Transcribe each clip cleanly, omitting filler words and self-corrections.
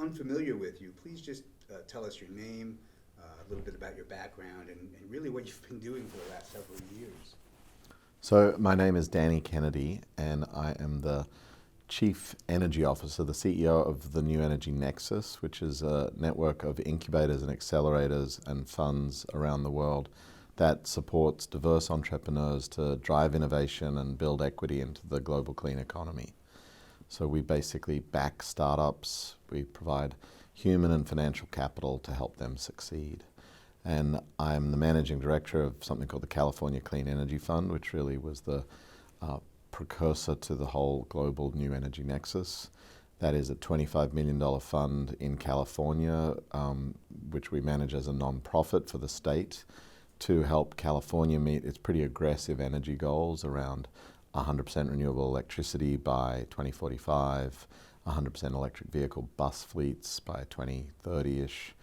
unfamiliar with you, please just tell us your name, a little bit about your background, and really what you've been doing for the last several years. So my name is Danny Kennedy, and I am the Chief Energy Officer, the CEO of the new Energy Nexus, which is a network of incubators and accelerators and funds around the world that supports diverse entrepreneurs to drive innovation and build equity into the global clean economy. So we basically back startups, we provide human and financial capital to help them succeed. And I'm the managing director of something called the California Clean Energy Fund, which really was the precursor to the whole global new energy nexus. That is a $25 million fund in California, which we manage as a non-profit for the state to help California meet its pretty aggressive energy goals around 100% renewable electricity by 2045, 100% electric vehicle bus fleets by 2030-ish,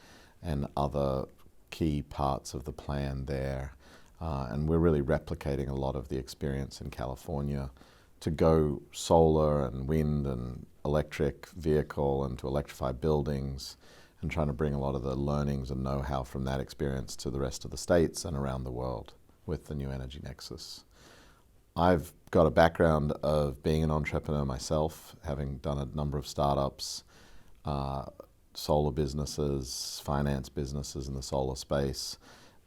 and other key parts of the plan there. And we're really replicating a lot of the experience in California to go solar and wind and electric vehicle and to electrify buildings, and trying to bring a lot of the learnings and know-how from that experience to the rest of the states and around the world with the new Energy Nexus. I've got a background of being an entrepreneur myself, having done a number of startups, solar businesses, finance businesses in the solar space,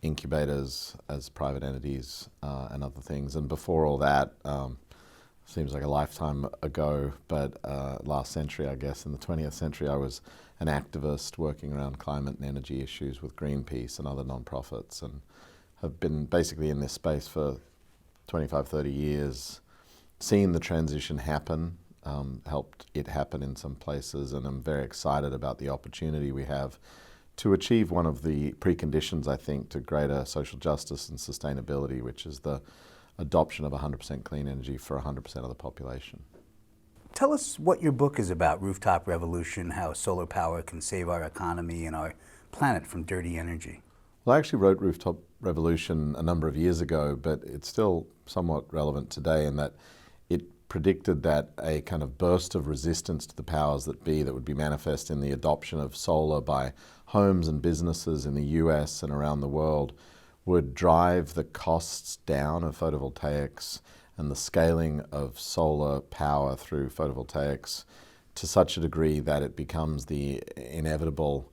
incubators as private entities, and other things. And before all that, seems like a lifetime ago, but last century, I guess, in the 20th century, I was an activist working around climate and energy issues with Greenpeace and other nonprofits, and have been basically in this space for 25, 30 years, seen the transition happen, helped it happen in some places, and I'm very excited about the opportunity we have to achieve one of the preconditions, I think, to greater social justice and sustainability, which is the adoption of 100% clean energy for 100% of the population. Tell us what your book is about, Rooftop Revolution, how solar power can save our economy and our planet from dirty energy. Well, I actually wrote Rooftop Revolution a number of years ago, but it's still somewhat relevant today in that it predicted that a kind of burst of resistance to the powers that be that would be manifest in the adoption of solar by homes and businesses in the US and around the world would drive the costs down of photovoltaics and the scaling of solar power through photovoltaics to such a degree that it becomes the inevitable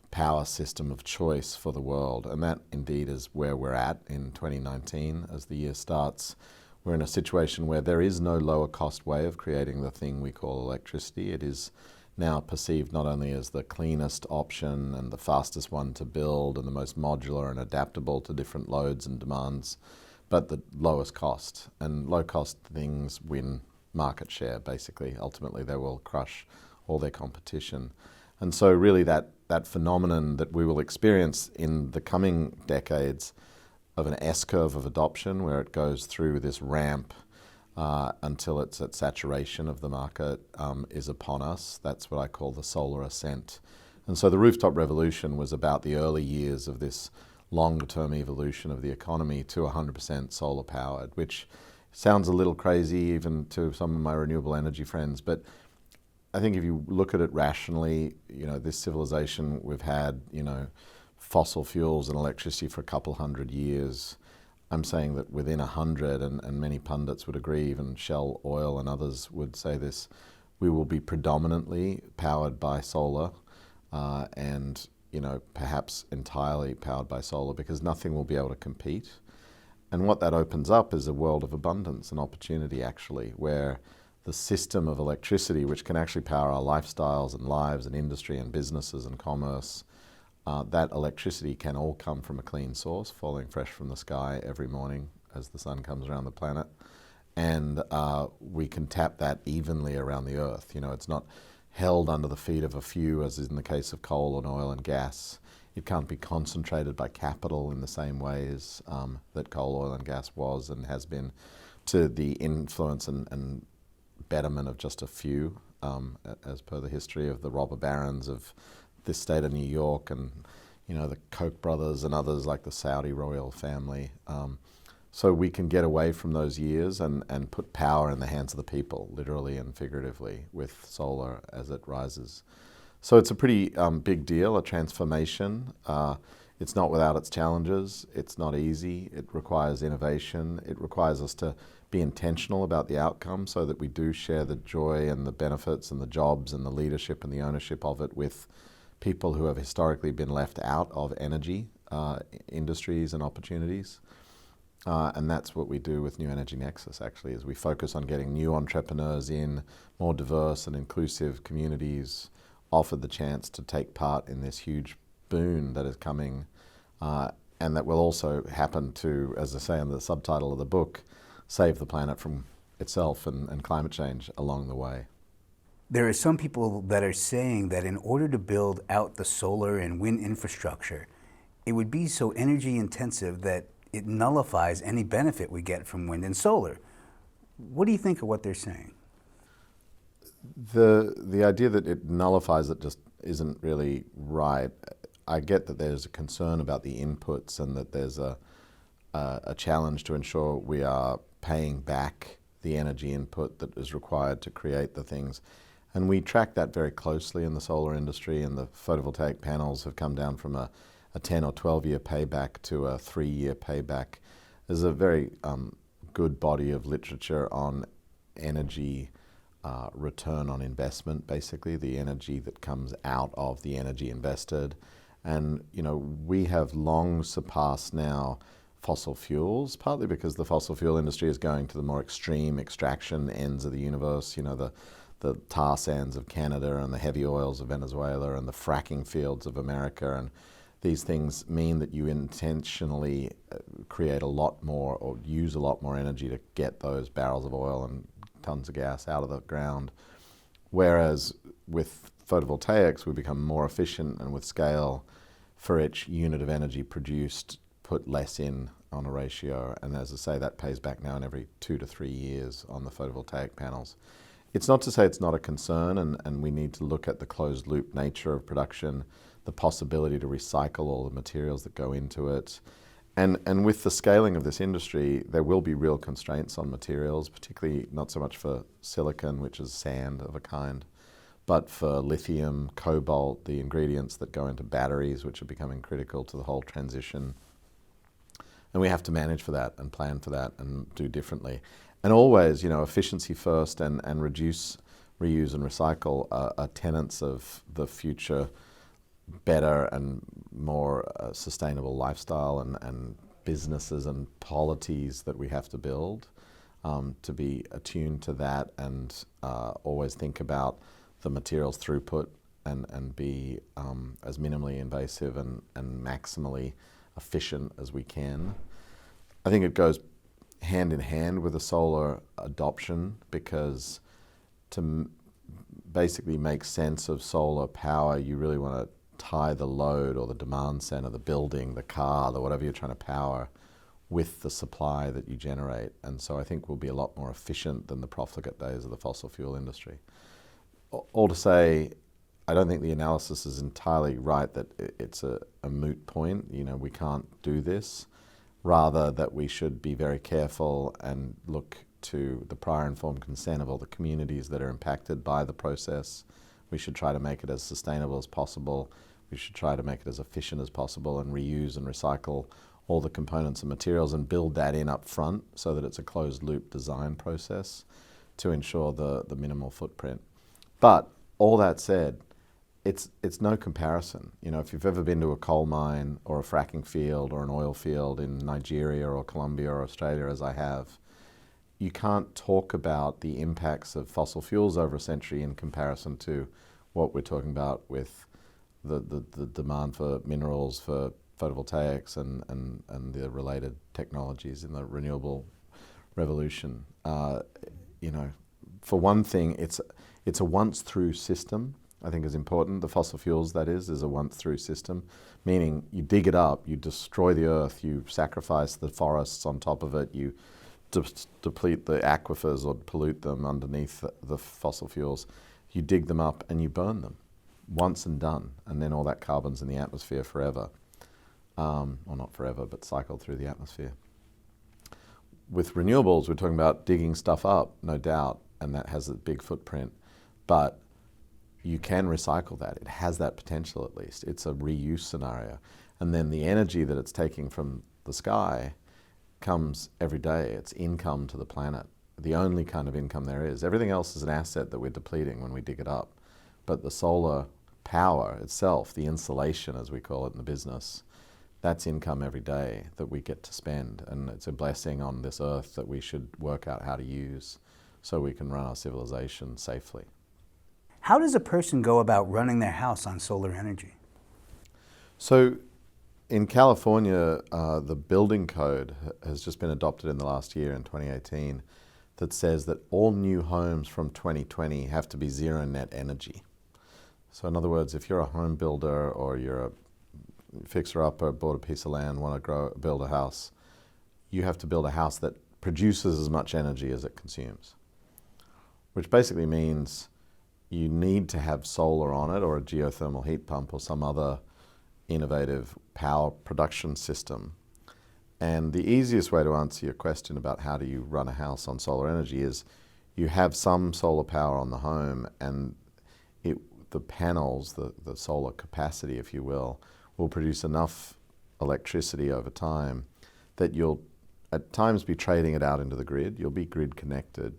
power system of choice for the world. And that indeed is where we're at in 2019 as the year starts. We're in a situation where there is no lower cost way of creating the thing we call electricity. It is now perceived not only as the cleanest option and the fastest one to build and the most modular and adaptable to different loads and demands, but the lowest cost. And low cost things win market share, basically. Ultimately, they will crush all their competition. And so really that phenomenon that we will experience in the coming decades of an S-curve of adoption, where it goes through this ramp until it's at saturation of the market, is upon us. That's what I call the solar ascent. And so the Rooftop Revolution was about the early years of this longer-term evolution of the economy to 100% solar powered, which sounds a little crazy even to some of my renewable energy friends, but I think if you look at it rationally, this civilization, we've had, fossil fuels and electricity for a couple hundred years. I'm saying that within 100, and many pundits would agree, even Shell Oil and others would say this, we will be predominantly powered by solar and perhaps entirely powered by solar, because nothing will be able to compete. And what that opens up is a world of abundance and opportunity, actually, where the system of electricity, which can actually power our lifestyles and lives and industry and businesses and commerce, that electricity can all come from a clean source, falling fresh from the sky every morning as the sun comes around the planet. And we can tap that evenly around the earth. It's not held under the feet of a few, as is in the case of coal and oil and gas. It can't be concentrated by capital in the same ways that coal, oil and gas was and has been, to the influence and betterment of just a few, as per the history of the robber barons of this state of New York and the Koch brothers and others like the Saudi royal family. So we can get away from those years and put power in the hands of the people, literally and figuratively, with solar as it rises. So it's a pretty big deal, a transformation. It's not without its challenges. It's not easy. It requires innovation. It requires us to be intentional about the outcome so that we do share the joy and the benefits and the jobs and the leadership and the ownership of it with people who have historically been left out of energy industries and opportunities. And that's what we do with New Energy Nexus, actually, is we focus on getting new entrepreneurs in, more diverse and inclusive communities, offered the chance to take part in this huge boon that is coming, and that will also happen to, as I say in the subtitle of the book, save the planet from itself and climate change along the way. There are some people that are saying that in order to build out the solar and wind infrastructure, it would be so energy intensive that it nullifies any benefit we get from wind and solar. What do you think of what they're saying? The idea that it nullifies it just isn't really right. I get that there's a concern about the inputs and that there's a challenge to ensure we are paying back the energy input that is required to create the things. And we track that very closely in the solar industry, and the photovoltaic panels have come down from a 10 or 12-year payback to a 3-year payback. There's a very good body of literature on energy return on investment, basically, the energy that comes out of the energy invested. And, you know, we have long surpassed now fossil fuels, partly because the fossil fuel industry is going to the more extreme extraction ends of the universe, you know, the tar sands of Canada and the heavy oils of Venezuela and the fracking fields of America. And these things mean that you intentionally create a lot more or use a lot more energy to get those barrels of oil and tons of gas out of the ground. Whereas with photovoltaics, we become more efficient, and with scale, for each unit of energy produced, put less in on a ratio. And as I say, that pays back now in every 2 to 3 years on the photovoltaic panels. It's not to say it's not a concern, and we need to look at the closed loop nature of production, the possibility to recycle all the materials that go into it. And with the scaling of this industry, there will be real constraints on materials, particularly not so much for silicon, which is sand of a kind, but for lithium, cobalt, the ingredients that go into batteries, which are becoming critical to the whole transition. And we have to manage for that and plan for that and do differently. And always, you know, efficiency first and reduce, reuse and recycle are tenets of the future better and more sustainable lifestyle and businesses and polities that we have to build to be attuned to that, and always think about the materials throughput and be as minimally invasive and maximally efficient as we can. I think it goes hand in hand with the solar adoption, because to basically make sense of solar power, you really want to tie the load or the demand center, the building, the car, the whatever you're trying to power, with the supply that you generate. And so I think we'll be a lot more efficient than the profligate days of the fossil fuel industry. All to say, I don't think the analysis is entirely right that it's a moot point. You know, we can't do this. Rather, that we should be very careful and look to the prior informed consent of all the communities that are impacted by the process. We should try to make it as sustainable as possible. We should try to make it as efficient as possible and reuse and recycle all the components and materials and build that in up front so that it's a closed loop design process to ensure the minimal footprint. But all that said, it's no comparison. You know, if you've ever been to a coal mine or a fracking field or an oil field in Nigeria or Colombia or Australia, as I have, you can't talk about the impacts of fossil fuels over a century in comparison to what we're talking about with the demand for minerals, for photovoltaics and the related technologies in the renewable revolution. You know, for one thing, it's a once-through system, I think is important. The fossil fuels, that is a once-through system, meaning you dig it up, you destroy the earth, you sacrifice the forests on top of it, you deplete the aquifers or pollute them underneath the fossil fuels. You dig them up and you burn them once and done, and then all that carbon's in the atmosphere forever. Well, not forever, but cycled through the atmosphere. With renewables, we're talking about digging stuff up, no doubt, and that has a big footprint. But you can recycle that. It has that potential at least. It's a reuse scenario. And then the energy that it's taking from the sky comes every day. It's income to the planet. The only kind of income there is. Everything else is an asset that we're depleting when we dig it up. But the solar power itself, the insulation as we call it in the business, that's income every day that we get to spend. And it's a blessing on this earth that we should work out how to use so we can run our civilization safely. How does a person go about running their house on solar energy? So in California, the building code has just been adopted in the last year, in 2018, that says that all new homes from 2020 have to be zero net energy. So in other words, if you're a home builder or you're a fixer-upper, bought a piece of land, want to build a house, you have to build a house that produces as much energy as it consumes, which basically means you need to have solar on it or a geothermal heat pump or some other innovative power production system. And the easiest way to answer your question about how do you run a house on solar energy is you have some solar power on the home, and the panels, the solar capacity, if you will produce enough electricity over time that you'll at times be trading it out into the grid. You'll be grid connected,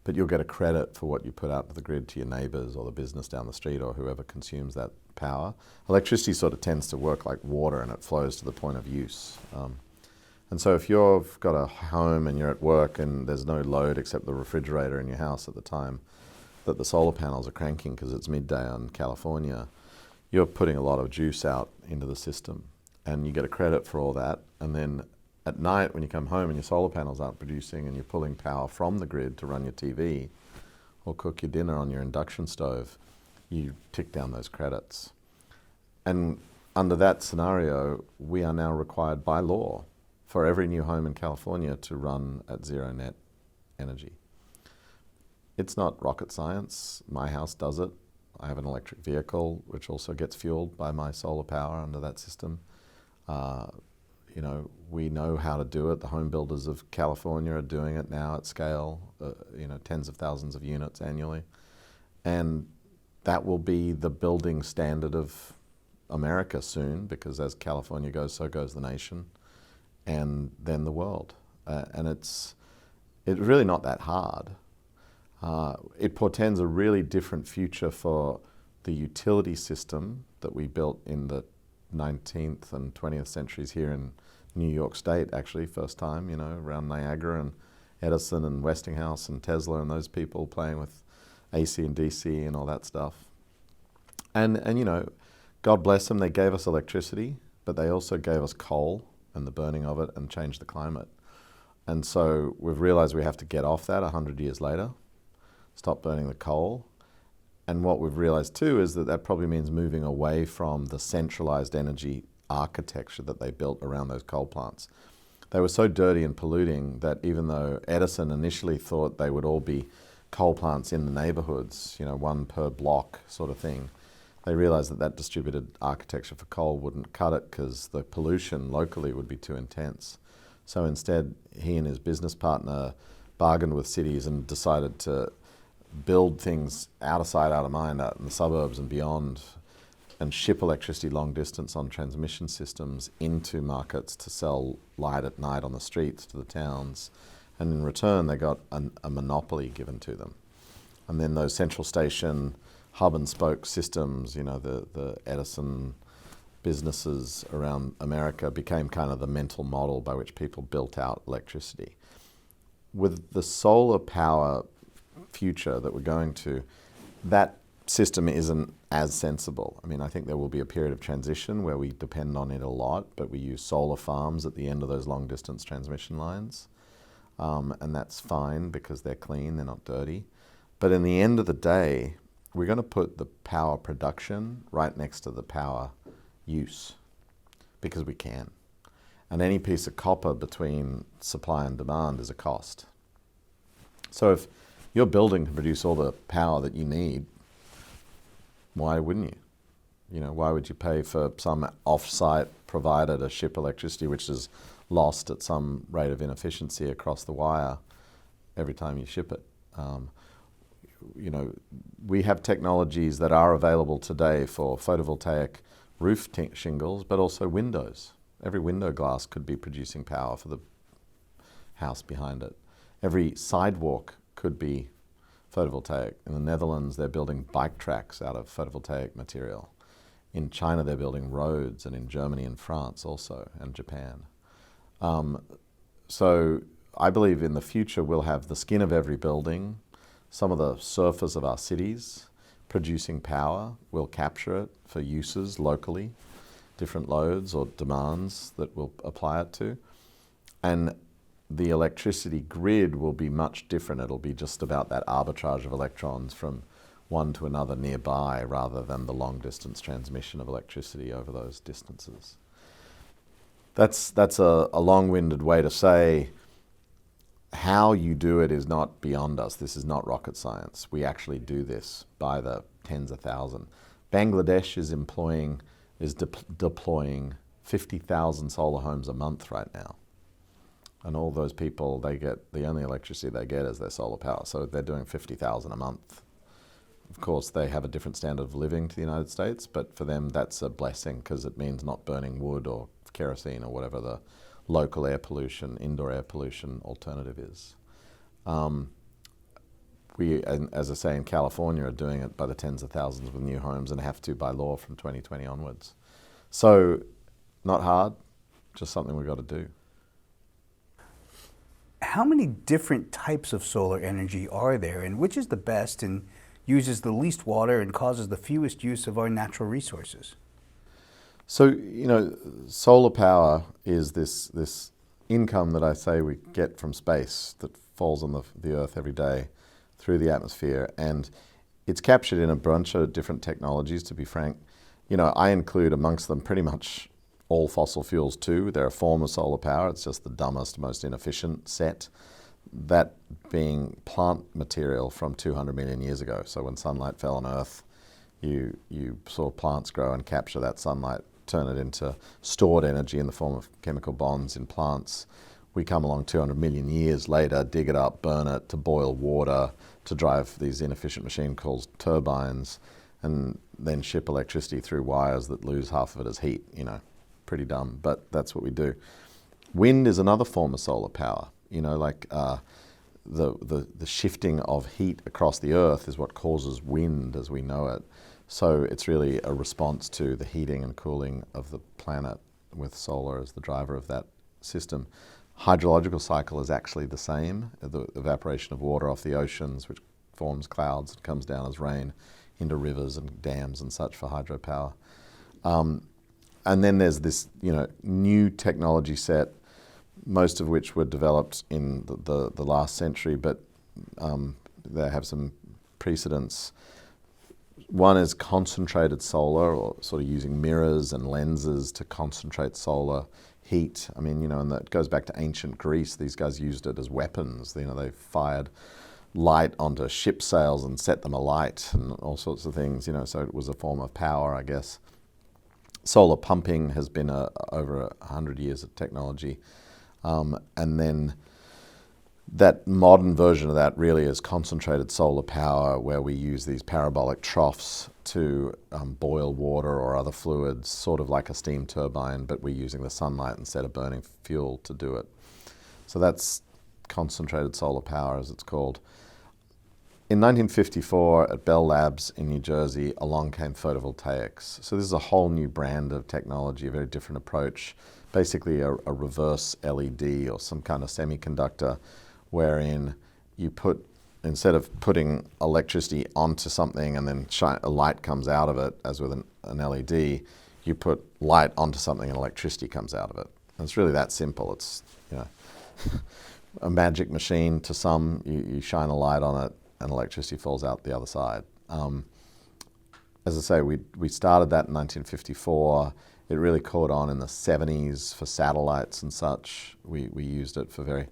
but you'll get a credit for what you put out to the grid to your neighbors or the business down the street or whoever consumes that power. Electricity sort of tends to work like water, and it flows to the point of use. And so if you've got a home and you're at work and there's no load except the refrigerator in your house at the time that the solar panels are cranking because it's midday on California, you're putting a lot of juice out into the system, and you get a credit for all that. And then at night when you come home and your solar panels aren't producing and you're pulling power from the grid to run your TV or cook your dinner on your induction stove, you tick down those credits. And under that scenario, we are now required by law for every new home in California to run at zero net energy. It's not rocket science. My house does it. I have an electric vehicle which also gets fueled by my solar power under that system. We know how to do it. The home builders of California are doing it now at scale, tens of thousands of units annually. And that will be the building standard of America soon, because as California goes, so goes the nation, and then the world. And it's really not that hard. It portends a really different future for the utility system that we built in the 19th and 20th centuries here in New York State, actually, first time, around Niagara and Edison and Westinghouse and Tesla and those people playing with AC and DC and all that stuff. And God bless them, they gave us electricity, but they also gave us coal and the burning of it and changed the climate. And so we've realized we have to get off that 100 years later, stop burning the coal. And what we've realized too is that probably means moving away from the centralized energy architecture that they built around those coal plants. They were so dirty and polluting that even though Edison initially thought they would all be coal plants in the neighborhoods, one per block sort of thing, they realized that distributed architecture for coal wouldn't cut it because the pollution locally would be too intense. So instead, he and his business partner bargained with cities and decided to build things out of sight, out of mind, out in the suburbs and beyond, and ship electricity long distance on transmission systems into markets to sell light at night on the streets to the towns. And in return, they got a monopoly given to them. And then those central station hub and spoke systems, the Edison businesses around America became kind of the mental model by which people built out electricity. With the solar power future that we're going to, that system isn't as sensible. I think there will be a period of transition where we depend on it a lot, but we use solar farms at the end of those long distance transmission lines. And that's fine because they're clean, they're not dirty. But in the end of the day, we're going to put the power production right next to the power use because we can. And any piece of copper between supply and demand is a cost. So if your building can produce all the power that you need, why wouldn't you? Why would you pay for some off-site provider to ship electricity which is lost at some rate of inefficiency across the wire every time you ship it? we have technologies that are available today for photovoltaic roof shingles, but also windows. Every window glass could be producing power for the house behind it. Every sidewalk could be photovoltaic. In the Netherlands, they're building bike tracks out of photovoltaic material. In China, they're building roads, and in Germany and France also, and Japan. So I believe in the future we'll have the skin of every building, some of the surface of our cities producing power. We'll capture it for uses locally, different loads or demands that we'll apply it to. And the electricity grid will be much different. It'll be just about that arbitrage of electrons from one to another nearby, rather than the long distance transmission of electricity over those distances. That's a long-winded way to say how you do it is not beyond us. This is not rocket science. We actually do this by the tens of thousands. Bangladesh is deploying 50,000 solar homes a month right now. And all those people, the only electricity they get is their solar power. So they're doing 50,000 a month. Of course, they have a different standard of living to the United States, but for them that's a blessing, because it means not burning wood or kerosene or whatever the local air pollution, indoor air pollution alternative is. We, as I say, in California are doing it by the tens of thousands with new homes, and have to by law from 2020 onwards. So not hard, just something we've got to do. How many different types of solar energy are there, and which is the best and uses the least water and causes the fewest use of our natural resources? So, solar power is this income that I say we get from space that falls on the Earth every day through the atmosphere, and it's captured in a bunch of different technologies, to be frank. I include amongst them pretty much all fossil fuels too. They're a form of solar power. It's just the dumbest, most inefficient set. That being plant material from 200 million years ago. So when sunlight fell on Earth, you saw plants grow and capture that sunlight, turn it into stored energy in the form of chemical bonds in plants. We come along 200 million years later, dig it up, burn it to boil water, to drive these inefficient machines called turbines, and then ship electricity through wires that lose half of it as heat. Pretty dumb, but that's what we do. Wind is another form of solar power. The shifting of heat across the Earth is what causes wind as we know it. So it's really a response to the heating and cooling of the planet, with solar as the driver of that system. Hydrological cycle is actually the same. The evaporation of water off the oceans, which forms clouds and comes down as rain into rivers and dams and such for hydropower. And then there's this, new technology set, most of which were developed in the last century, but they have some precedents. One is concentrated solar, or sort of using mirrors and lenses to concentrate solar heat. And that goes back to ancient Greece. These guys used it as weapons. They fired light onto ship sails and set them alight and all sorts of things, so it was a form of power, I guess. Solar pumping has been over 100 years of technology. And then that modern version of that really is concentrated solar power, where we use these parabolic troughs to boil water or other fluids, sort of like a steam turbine, but we're using the sunlight instead of burning fuel to do it. So that's concentrated solar power, as it's called. In 1954, at Bell Labs in New Jersey, along came photovoltaics. So this is a whole new brand of technology, a very different approach, basically a reverse LED or some kind of semiconductor, wherein you put, instead of putting electricity onto something and then a light comes out of it, as with an LED, you put light onto something and electricity comes out of it. And it's really that simple. It's a magic machine to some. You shine a light on it, and electricity falls out the other side. As I say, we started that in 1954. It really caught on in the 70s for satellites and such. We used it for very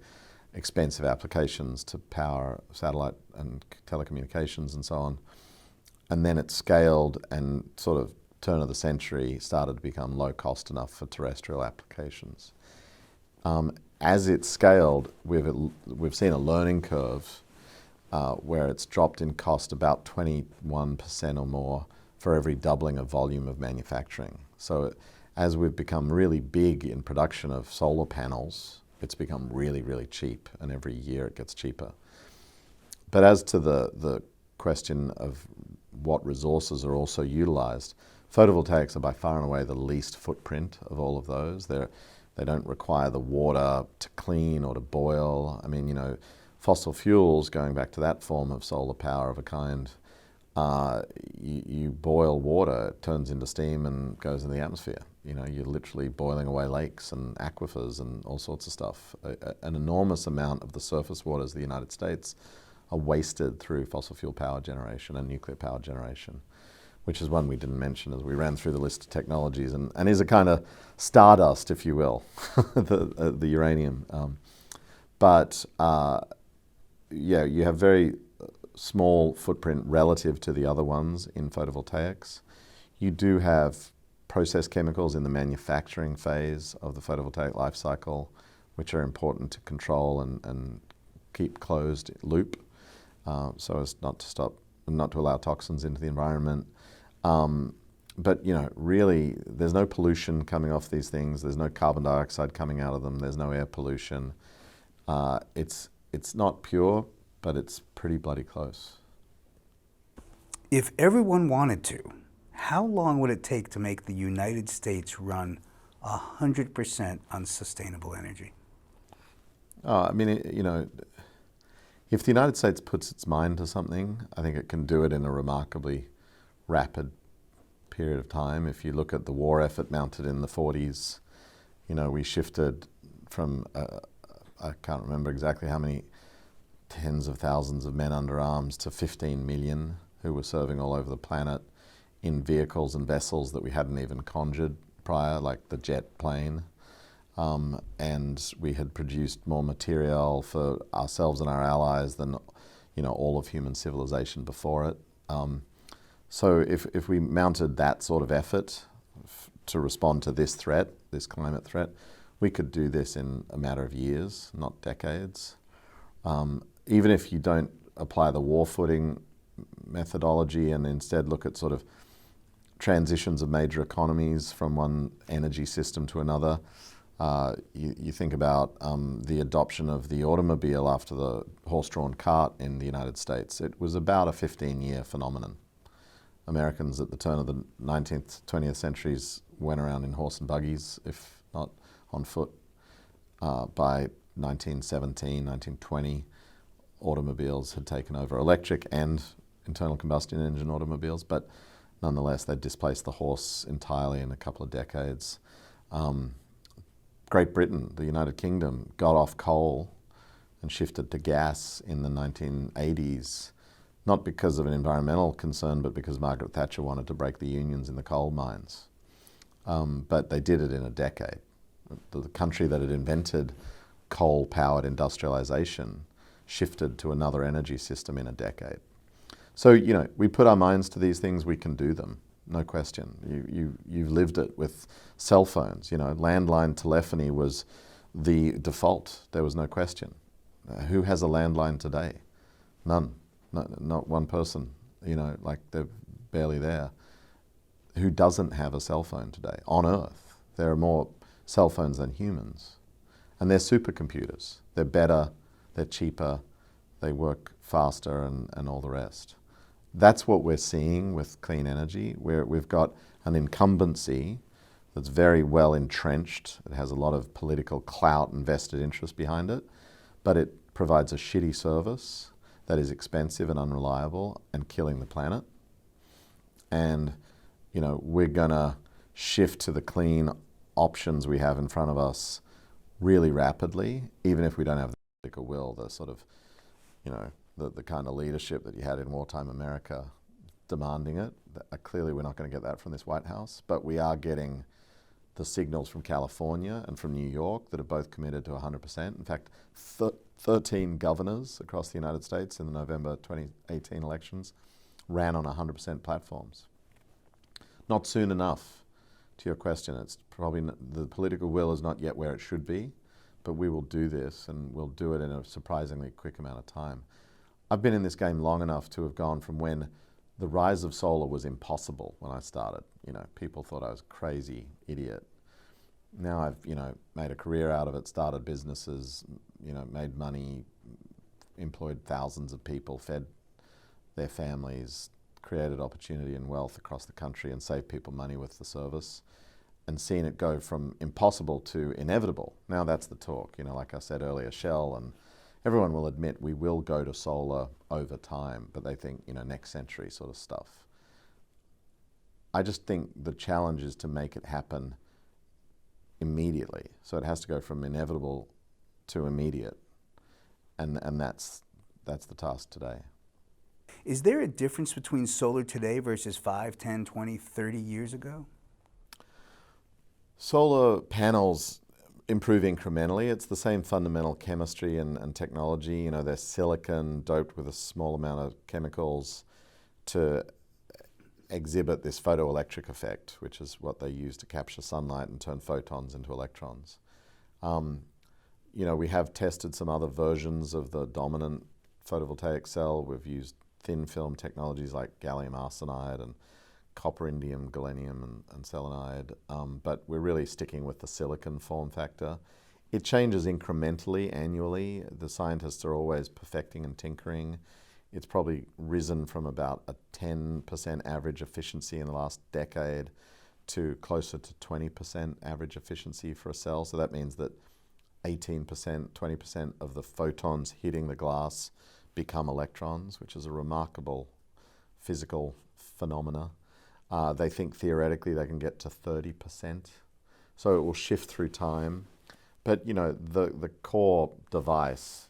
expensive applications to power satellite and telecommunications and so on. And then it scaled, and sort of turn of the century started to become low cost enough for terrestrial applications. As it scaled, we've seen a learning curve. where it's dropped in cost about 21% or more for every doubling of volume of manufacturing. So as we've become really big in production of solar panels, it's become really, really cheap, and every year it gets cheaper. But as to the question of what resources are also utilized, photovoltaics are by far and away the least footprint of all of those. They don't require the water to clean or to boil. I mean, you know, fossil fuels, going back to that form of solar power of a kind, you boil water, it turns into steam and goes in the atmosphere. You know, you're literally boiling away lakes and aquifers and all sorts of stuff. An enormous amount of the surface waters of the United States are wasted through fossil fuel power generation and nuclear power generation, which is one we didn't mention as we ran through the list of technologies, and is a kind of stardust, if you will, the uranium. Yeah, you have very small footprint relative to the other ones in photovoltaics. You do have process chemicals in the manufacturing phase of the photovoltaic life cycle, which are important to control and keep closed loop, so as not to allow toxins into the environment. But you know, really, there's no pollution coming off these things. There's no carbon dioxide coming out of them. There's no air pollution. It's not pure, but it's pretty bloody close. If everyone wanted to, how long would it take to make the United States run 100% on sustainable energy? I mean, you know, if the United States puts its mind to something, I think it can do it in a remarkably rapid period of time. If you look at the war effort mounted in the 40s, you know, we shifted from, I can't remember exactly how many tens of thousands of men under arms to 15 million who were serving all over the planet in vehicles and vessels that we hadn't even conjured prior, like the jet plane. And we had produced more material for ourselves and our allies than, you know, all of human civilization before it. So if we mounted that sort of effort to respond to this threat, this climate threat, we could do this in a matter of years, not decades. Even if you don't apply the war footing methodology and instead look at sort of transitions of major economies from one energy system to another, you think about the adoption of the automobile after the horse-drawn cart in the United States. It was about a 15-year phenomenon. Americans at the turn of the 19th, 20th centuries went around in horse and buggies, if not on foot. By 1917, 1920, automobiles had taken over, electric and internal combustion engine automobiles, but nonetheless they displaced the horse entirely in a couple of decades. Great Britain, the United Kingdom, got off coal and shifted to gas in the 1980s, not because of an environmental concern, but because Margaret Thatcher wanted to break the unions in the coal mines. But they did it in a decade. The country that had invented coal-powered industrialization shifted to another energy system in a decade. So, you know, we put our minds to these things, we can do them, no question. You've lived it with cell phones. You know, landline telephony was the default. There was no question. Who has a landline today? None. Not one person. You know, like they're barely there. Who doesn't have a cell phone today on Earth? There are more cell phones than humans. And they're supercomputers. They're better, they're cheaper, they work faster and all the rest. That's what we're seeing with clean energy, where we've got an incumbency that's very well entrenched. It has a lot of political clout and vested interest behind it, but it provides a shitty service that is expensive and unreliable and killing the planet. And, you know, we're gonna shift to the clean options we have in front of us really rapidly, even if we don't have the political will, the sort of, you know, the kind of leadership that you had in wartime America demanding it. Clearly we're not going to get that from this White House, but we are getting the signals from California and from New York that are both committed to 100%. In fact, 13 governors across the United States in the November 2018 elections ran on 100% platforms. Not soon enough, to your question. It's probably the political will is not yet where it should be, but we will do this, and we'll do it in a surprisingly quick amount of time. I've been in this game long enough to have gone from when the rise of solar was impossible when I started. People thought I was a crazy idiot. Now I've, made a career out of it, started businesses, made money, employed thousands of people, fed their families, created opportunity and wealth across the country and saved people money with the service, and seen it go from impossible to inevitable. Now that's the talk. Like I said earlier, Shell and everyone will admit we will go to solar over time, but they think, next century sort of stuff. I just think the challenge is to make it happen immediately. So it has to go from inevitable to immediate. And that's the task today. Is there a difference between solar today versus 5, 10, 20, 30 years ago? Solar panels improve incrementally. It's the same fundamental chemistry and technology. They're silicon doped with a small amount of chemicals to exhibit this photoelectric effect, which is what they use to capture sunlight and turn photons into electrons. We have tested some other versions of the dominant photovoltaic cell. We've used thin film technologies like gallium arsenide and copper, indium, galenium, and selenide, but we're really sticking with the silicon form factor. It changes incrementally annually. The scientists are always perfecting and tinkering. It's probably risen from about a 10% average efficiency in the last decade to closer to 20% average efficiency for a cell. So that means that 18%, 20% of the photons hitting the glass become electrons, which is a remarkable physical phenomena. They think theoretically they can get to 30%. So it will shift through time. But, the core device,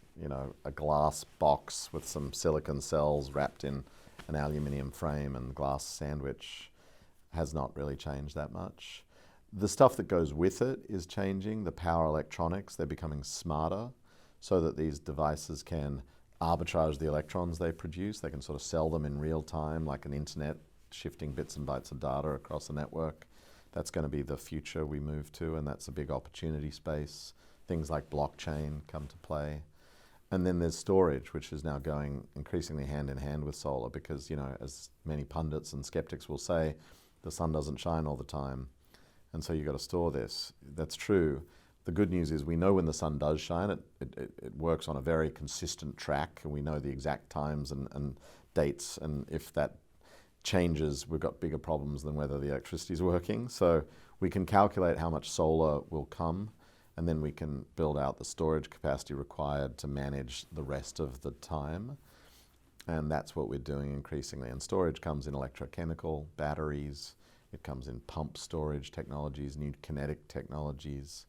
a glass box with some silicon cells wrapped in an aluminium frame and glass sandwich, has not really changed that much. The stuff that goes with it is changing. The power electronics, they're becoming smarter so that these devices can arbitrage the electrons they produce. They can sort of sell them in real time, like an internet, shifting bits and bytes of data across a network. That's going to be the future we move to, and that's a big opportunity space. Things like blockchain come to play. And then there's storage, which is now going increasingly hand in hand with solar because, as many pundits and skeptics will say, the sun doesn't shine all the time. And so you've got to store this. That's true. The good news is we know when the sun does shine, it works on a very consistent track, and we know the exact times and dates. And if that changes, we've got bigger problems than whether the electricity is working. So we can calculate how much solar will come, and then we can build out the storage capacity required to manage the rest of the time. And that's what we're doing increasingly. And storage comes in electrochemical, batteries, it comes in pump storage technologies, new kinetic technologies,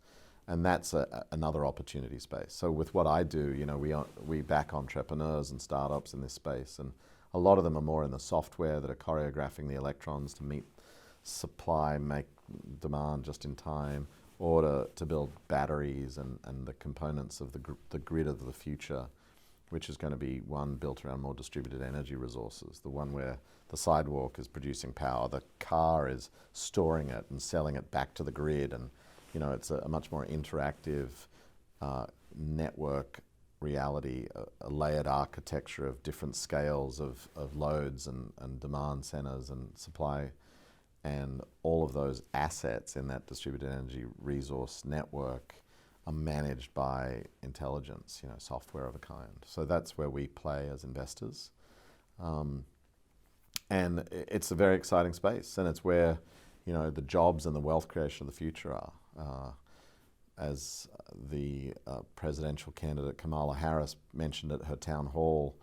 and that's another opportunity space. So with what I do, we back entrepreneurs and startups in this space, and a lot of them are more in the software that are choreographing the electrons to meet supply, make demand just in time, or to build batteries and the components of the grid of the future, which is going to be one built around more distributed energy resources, the one where the sidewalk is producing power, the car is storing it and selling it back to the grid, and it's a much more interactive network reality, a layered architecture of different scales of loads and demand centers and supply, and all of those assets in that distributed energy resource network are managed by intelligence, software of a kind. So that's where we play as investors. And it's a very exciting space, and it's where, the jobs and the wealth creation of the future are. As the presidential candidate Kamala Harris mentioned at her town hall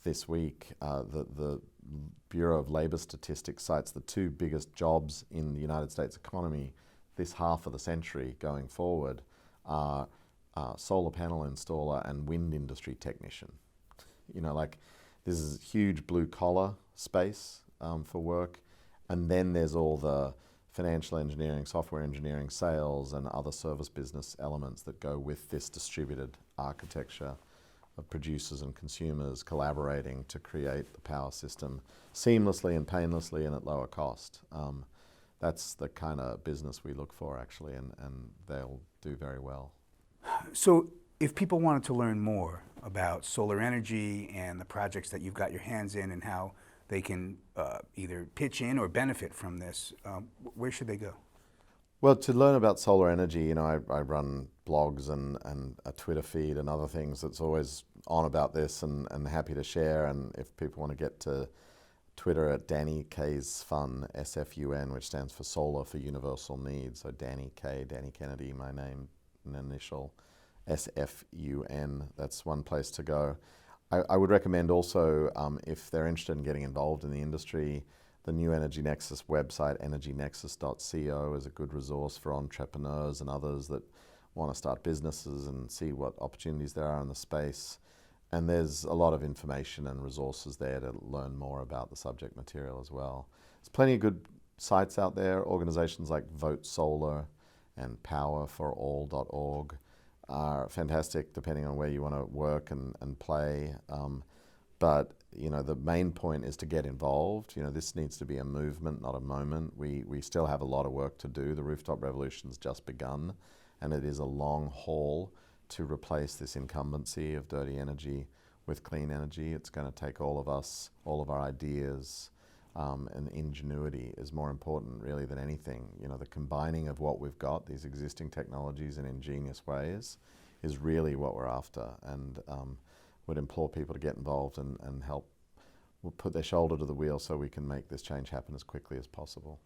this week, the Bureau of Labor Statistics cites the two biggest jobs in the United States economy this half of the century going forward are solar panel installer and wind industry technician. This is huge blue collar space for work, and then there's all the financial engineering, software engineering, sales, and other service business elements that go with this distributed architecture of producers and consumers collaborating to create the power system seamlessly and painlessly and at lower cost. That's the kind of business we look for, actually, and they'll do very well. So If people wanted to learn more about solar energy and the projects that you've got your hands in and how they can either pitch in or benefit from this, where should they go? Well, to learn about solar energy, I run blogs and a Twitter feed and other things that's always on about this and happy to share. And if people want to get to Twitter at Danny K's Fun, SFUN, which stands for Solar for Universal Needs. So Danny K, Danny Kennedy, my name, an initial, SFUN. That's one place to go. I would recommend also, if they're interested in getting involved in the industry, the new Energy Nexus website, EnergyNexus.co, is a good resource for entrepreneurs and others that want to start businesses and see what opportunities there are in the space. And there's a lot of information and resources there to learn more about the subject material as well. There's plenty of good sites out there. Organizations like VoteSolar and powerforall.org are fantastic depending on where you want to work and play. But the main point is to get involved. This needs to be a movement, not a moment. We still have a lot of work to do. The Rooftop Revolution's just begun, and it is a long haul to replace this incumbency of dirty energy with clean energy. It's going to take all of us, all of our ideas, and ingenuity is more important really than anything. The combining of what we've got, these existing technologies in ingenious ways, is really what we're after, and would implore people to get involved and help put their shoulder to the wheel so we can make this change happen as quickly as possible.